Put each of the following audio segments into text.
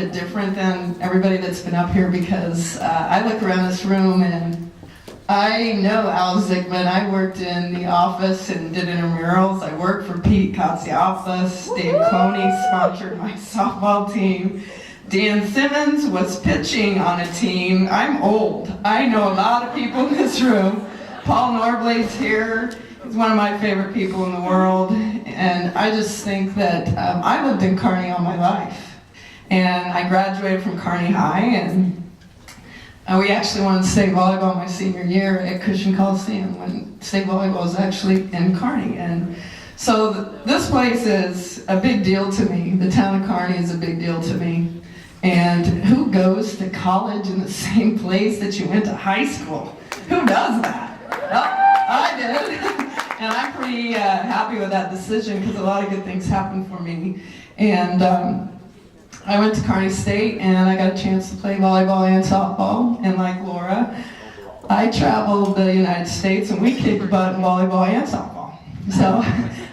bit different than everybody that's been up here because I look around this room and I know Al Zygmunt. I worked in the office and did intramurals. I worked for Pete Katsiopoulos. Dave Cloney sponsored my softball team. Dan Simmons was pitching on a team. I'm old. I know a lot of people in this room. Paul Norblade's here. He's one of my favorite people in the world. And I just think that I lived in Kearney all my life. And I graduated from Kearney High, and we actually won state volleyball my senior year at Cushing Coliseum when state volleyball was actually in Kearney. And so this place is a big deal to me. The town of Kearney is a big deal to me. And who goes to college in the same place that you went to high school? Who does that? Well, I did. And I'm pretty happy with that decision because a lot of good things happened for me. And I went to Kearney State and I got a chance to play volleyball and softball. And like Laura, I traveled the United States and we kicked butt in volleyball and softball. So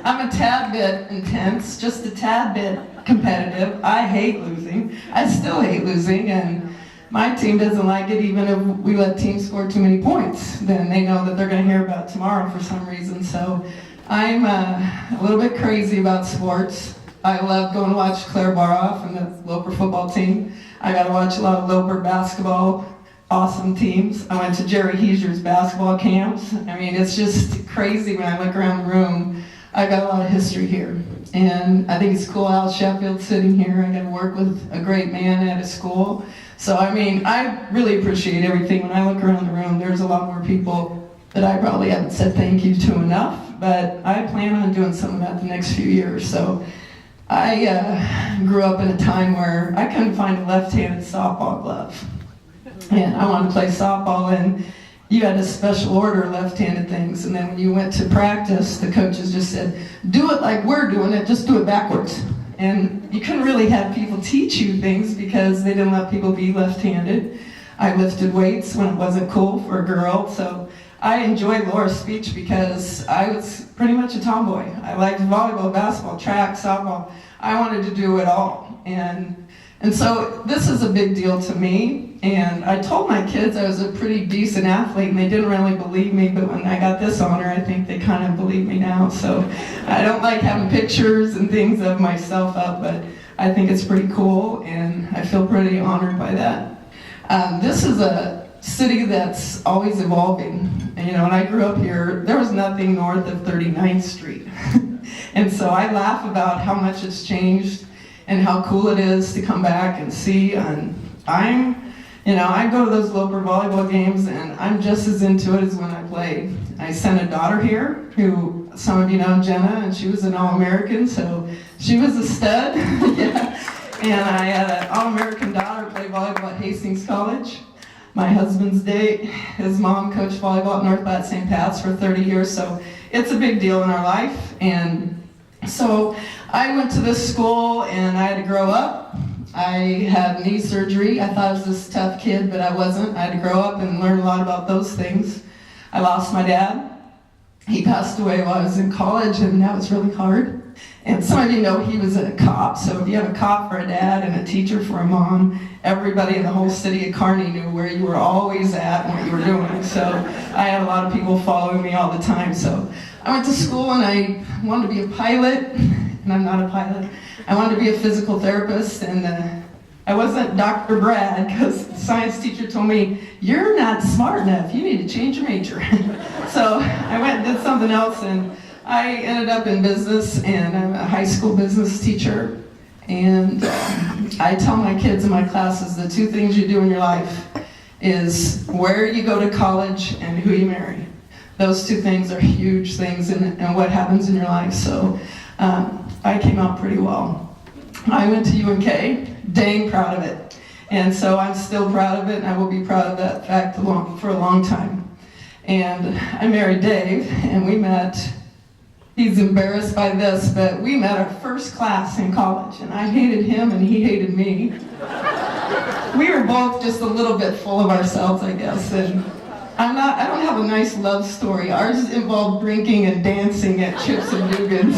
I'm a tad bit intense, just a tad bit competitive. I hate losing. I still hate losing, and my team doesn't like it even if we let teams score too many points. Then they know that they're going to hear about it tomorrow for some reason. So I'm a little bit crazy about sports. I love going to watch Claire Baroff and the Loper football team. I got to watch a lot of Loper basketball, awesome teams. I went to Jerry Heezer's basketball camps. I mean, it's just crazy when I look around the room. I got a lot of history here. And I think it's cool Al Sheffield's sitting here. I got to work with a great man at a school. So, I mean, I really appreciate everything. When I look around the room, there's a lot more people that I probably haven't said thank you to enough, but I plan on doing some of that the next few years. So I grew up in a time where I couldn't find a left-handed softball glove. And I wanted to play softball, and you had a special order left-handed things. And then when you went to practice, the coaches just said, do it like we're doing it, just do it backwards. And you couldn't really have people teach you things because they didn't let people be left-handed. I lifted weights when it wasn't cool for a girl, so I enjoyed Laura's speech because I was pretty much a tomboy. I liked volleyball, basketball, track, softball. I wanted to do it all. And so this is a big deal to me. And I told my kids I was a pretty decent athlete, and they didn't really believe me, but when I got this honor, I think they kind of believe me now. So I don't like having pictures and things of myself up, but I think it's pretty cool, and I feel pretty honored by that. This is a city that's always evolving. And, you know, when I grew up here, there was nothing north of 39th Street. And so I laugh about how much it's changed and how cool it is to come back and see. And I go to those Loper volleyball games, and I'm just as into it as when I played. I sent a daughter here, who some of you know, Jenna, and she was an All-American, so she was a stud. Yeah. And I had an All-American daughter play volleyball at Hastings College. My husband's date, his mom coached volleyball at North Platte St. Pat's for 30 years, so it's a big deal in our life. And so I went to this school, and I had to grow up. I had knee surgery. I thought I was this tough kid, but I wasn't. I had to grow up and learn a lot about those things. I lost my dad. He passed away while I was in college, and that was really hard. And some of you know he was a cop, so if you have a cop for a dad and a teacher for a mom, everybody in the whole city of Kearney knew where you were always at and what you were doing. So I had a lot of people following me all the time. So I went to school, and I wanted to be a pilot, and I'm not a pilot. I wanted to be a physical therapist, and I wasn't Dr. Brad because the science teacher told me, you're not smart enough, you need to change your major. So I went and did something else, and I ended up in business, and I'm a high school business teacher. And I tell my kids in my classes the two things you do in your life is where you go to college and who you marry. Those two things are huge things in what happens in your life. So I came out pretty well. I went to UNK, dang proud of it. And so I'm still proud of it, and I will be proud of that fact for a long time. And I married Dave, and we met, he's embarrassed by this, but we met our first class in college, and I hated him and he hated me. We were both just a little bit full of ourselves, I guess, and I don't have a nice love story. Ours involved drinking and dancing at Chips and Dugan's.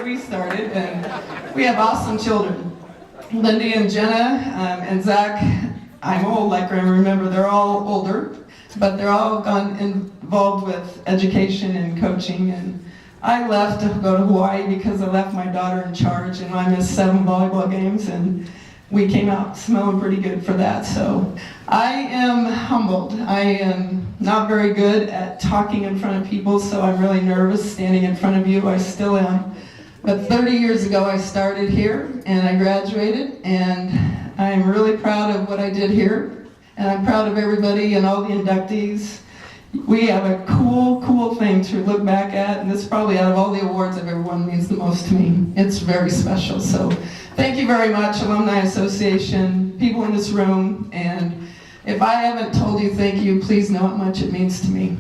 where we started, and we have awesome children. Lindy and Jenna and Zach, I'm old, like I remember, they're all older, but they're all involved with education and coaching. And I left to go to Hawaii because I left my daughter in charge, and I missed 7 volleyball games, and we came out smelling pretty good for that. So I am humbled. I am not very good at talking in front of people, so I'm really nervous standing in front of you. I still am. But 30 years ago I started here and I graduated, and I'm really proud of what I did here, and I'm proud of everybody and all the inductees. We have a cool thing to look back at, and this probably out of all the awards I've ever won means the most to me. It's very special. So thank you very much, Alumni Association, people in this room, and if I haven't told you thank you, please know how much it means to me.